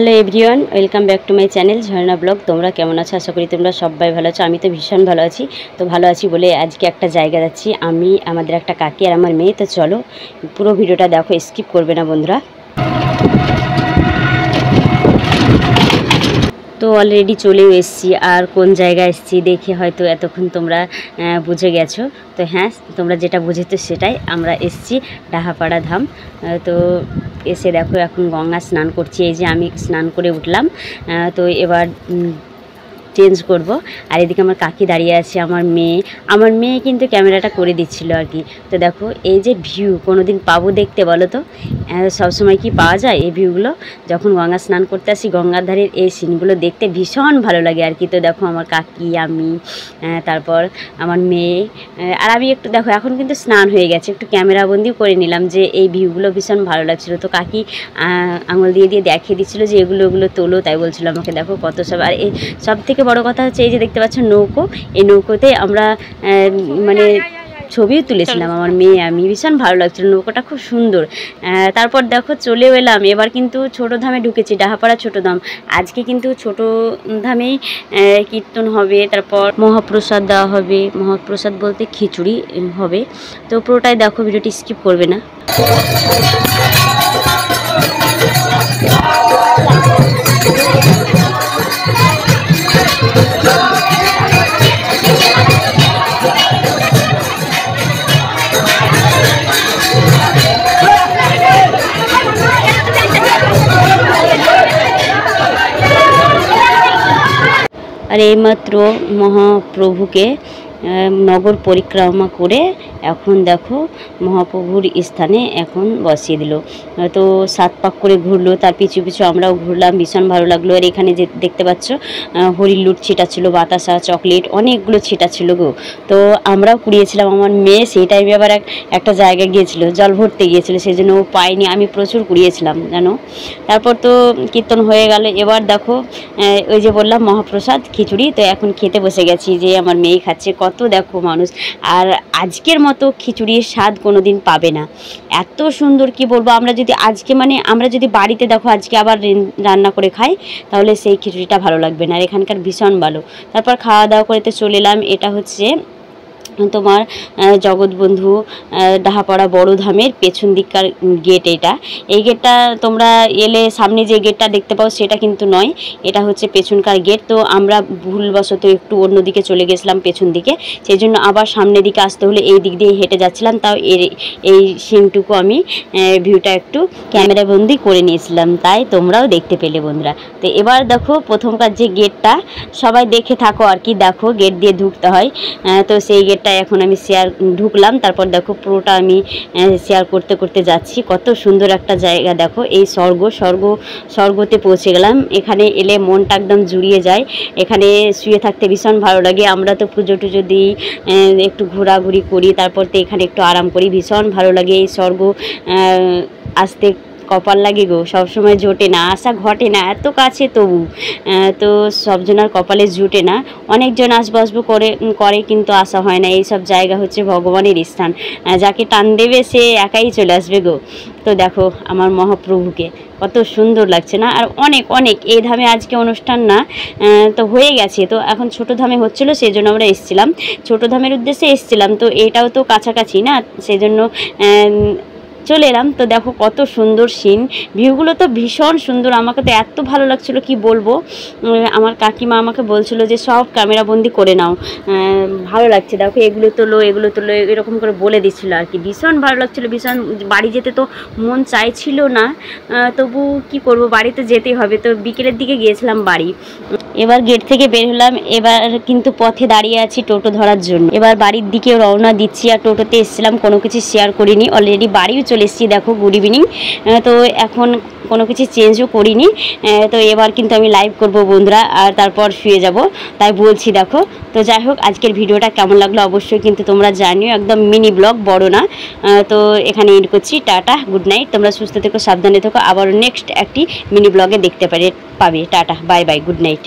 Hello everyone, welcome back to my channel Jharna blog. তোমরা কেমন আছো? আশা করি তোমরা সবাই ভালো আছো। আমি তো ভীষণ ভালো আছি। তো ভালো আছি বলে আজকে একটা জায়গা যাচ্ছি, আমি, আমাদের একটা কাকি আর আমার মেয়ে। তো চলো পুরো ভিডিওটা দেখো, স্কিপ করবে না বন্ধুরা। তো অলরেডি চলেও এসেছি, আর কোন জায়গায় এসেছি দেখে হয়তো এতক্ষণ তোমরা বুঝে গেছো। তো হ্যাঁ, তোমরা যেটা বুঝেছো সেটাই, আমরা এসেছি ডাহাপাড়া ধাম। তো এসে দেখো এখন গঙ্গা স্নান করছি। এই যে আমি স্নান করে উঠলাম, তো এবার চেঞ্জ করব। আর এদিকে আমার কাকি দাঁড়িয়ে আছে, আমার মেয়ে কিন্তু ক্যামেরাটা করে দিচ্ছিল আর কি। তো দেখো এই যে ভিউ, কোনো দিন পাবো দেখতে বলো তো? সবসময় কি পাওয়া যায় এই ভিউগুলো? যখন গঙ্গা স্নান করতে আসি, গঙ্গার ধারের এই সিনগুলো দেখতে ভীষণ ভালো লাগে আর কি। তো দেখো আমার কাকি, আমি, তারপর আমার মেয়ে, আর আমি একটু দেখো এখন কিন্তু স্নান হয়ে গেছে, একটু ক্যামেরাবন্দিও করে নিলাম যে এই ভিউগুলো ভীষণ ভালো লাগছিলো। তো কাকি আঙুল দিয়ে দেখিয়ে দিচ্ছিলো যে এগুলো তোলো, তাই বলছিল আমাকে দেখো কত সব। আর এই সব থেকে বড় কথা হচ্ছে এই যে দেখতে পাচ্ছ নৌকো, এই নৌকোতে আমরা মানে ছবিও তুলেছিলাম আমার মেয়ে আমি, ভীষণ ভালো লাগছিল, নৌকোটা খুব সুন্দর। তারপর দেখো চলেও এলাম, এবার কিন্তু ছোটো ধামে ঢুকেছি, ডাহাপাড়া ছোটো ধাম। আজকে কিন্তু ছোটো ধামেই কীর্তন হবে, তারপর মহাপ্রসাদ দেওয়া হবে। মহাপ্রসাদ বলতে খিচুড়ি হবে। তো পুরোটাই দেখো, ভিডিওটি স্কিপ করবে না। আর এইমাত্র মহাপ্রভুকে নগর পরিক্রমা করে এখন দেখো মহাপ্রভুর স্থানে এখন বসিয়ে দিল। তো 7 পাক করে ঘুরলো, তার পিছু পিছু আমরাও ঘুরলাম, ভীষণ ভালো লাগলো। আর এখানে যে দেখতে পাচ্ছ হরির লুট ছিটা ছিল, বাতাসা, চকলেট অনেকগুলো ছিটা ছিল গো। তো আমরাও কুড়িয়েছিলাম। আমার মেয়ে সেই টাইমে আবার একটা জায়গায় গিয়েছিল, জল ভরতে গিয়েছিল, সেই জন্য ও পায়নি, আমি প্রচুর কুড়িয়েছিলাম জানো। তারপর তো কীর্তন হয়ে গেল। এবার দেখো ওই যে বললাম মহাপ্রসাদ খিচুড়ি, তো এখন খেতে বসে গেছি, যে আমার মেয়ে খাচ্ছে। কত দেখো মানুষ, আর আজকের মতো খিচুড়ির স্বাদ কোনো দিন পাবে না, এত সুন্দর কি বলবো। আমরা যদি আজকে আমরা যদি বাড়িতে দেখো আজকে আবার রান্না করে খাই, তাহলে সেই খিচুড়িটা ভালো লাগবে না। আর এখানকার ভীষণ ভালো। তারপর খাওয়া দাওয়া করতে চলে এলাম। এটা হচ্ছে তোমার জগৎবন্ধু ডাহাপাড়া বড় ধামের পেছন দিককার গেট। এই গেটটা তোমরা এলে সামনে যে গেটটা দেখতে পাও সেটা কিন্তু নয়, এটা হচ্ছে পেছনকার গেট। তো আমরা ভুলবশত একটু অন্যদিকে চলে গেছিলাম পেছন দিকে, সেই জন্য আবার সামনের দিকে আসতে হলে এই দিক দিয়ে হেঁটে যাচ্ছিলাম। তাও এই সিনটুকু আমি ভিউটা একটু ক্যামেরাবন্দি করে নিয়েছিলাম, তাই তোমরাও দেখতে পেলে বন্ধুরা। তো এবার দেখো প্রথমকার যে গেটটা, সবাই দেখে থাকো আর কি। দেখো গেট দিয়ে ঢুকতে হয়, তো সেই গেটটা এখন আমি ঢুকলাম। তারপর দেখো পুরোটা আমি শেয়ার করতে করতে যাচ্ছি। কত সুন্দর একটা জায়গা দেখো, এই স্বর্গতে পৌঁছে গেলাম। এখানে এলে মনটা একদম জুড়িয়ে যায়, এখানে শুয়ে থাকতে ভীষণ ভালো লাগে। আমরা তো পুজো টুজো দিই, একটু ঘোরাঘুরি করি, তারপর তো এখানে একটু আরাম করি, ভীষণ ভালো লাগে। এই স্বর্গ আসতে কপাল লাগে গো, সবসময় জোটে না, আশা ঘটে না, এত কাছে তবু তো সবজনার কপালে জুটে না। অনেকজন আসবো করে কিন্তু আসা হয় না। এইসব জায়গা হচ্ছে ভগবানের স্থান, যাকে টান দেবে সে একাই চলে আসবে গো। তো দেখো আমার মহাপ্রভুকে কত সুন্দর লাগছে না? আর অনেক এই ধামে আজকে অনুষ্ঠান না, তো হয়ে গেছে। তো এখন ছোটো ধামে হচ্ছিলো, সেই জন্য আমরা এসেছিলাম, ছোটো ধামের উদ্দেশ্যে এসেছিলাম। তো এটাও তো কাছাকাছি না, সেই জন্য চলে এলাম। তো দেখো কত সুন্দর সিন, ভিউগুলো তো ভীষণ সুন্দর। আমাকে তো এত ভালো লাগছিলো কি বলবো। আমার কাকিমা আমাকে বলছিল যে সব ক্যামেরাবন্দি করে নাও, ভালো লাগছে দেখো, এগুলো তোলো এরকম করে বলে দিচ্ছিলো আর কি। ভীষণ ভালো লাগছিলো, ভীষণ। বাড়ি যেতে তো মন চাইছিল না, তবু কি করব, বাড়িতে যেতেই হবে। তো বিকেলের দিকে গিয়েছিলাম বাড়ি। এবার গেট থেকে বের হলাম, এবার কিন্তু পথে দাঁড়িয়ে আছি টোটো ধরার জন্য। এবার বাড়ির দিকে রওনা দিচ্ছি। আর টোটোতে এসেছিলাম, কোনো কিছু শেয়ার করিনি, অলরেডি বাড়িও চলে এসেছি। দেখো গুড ইভিনিং। তো এখন কোনো কিছু চেঞ্জও করিনি। তো এবার কিন্তু আমি লাইভ করব বন্ধুরা, আর তারপর শুয়ে যাব, তাই বলছি দেখো। তো যাই হোক, আজকের ভিডিওটা কেমন লাগলো অবশ্যই কিন্তু তোমরা জানিও, একদম মিনি ব্লগ, বড় না। তো এখানে এন্ড করছি, টাটা, গুড নাইট। তোমরা সুস্থ থেকো, সাবধানে থেকো, আবারও নেক্সট একটি মিনি ব্লগে দেখতে পাবে। Tata, bye bye, good night.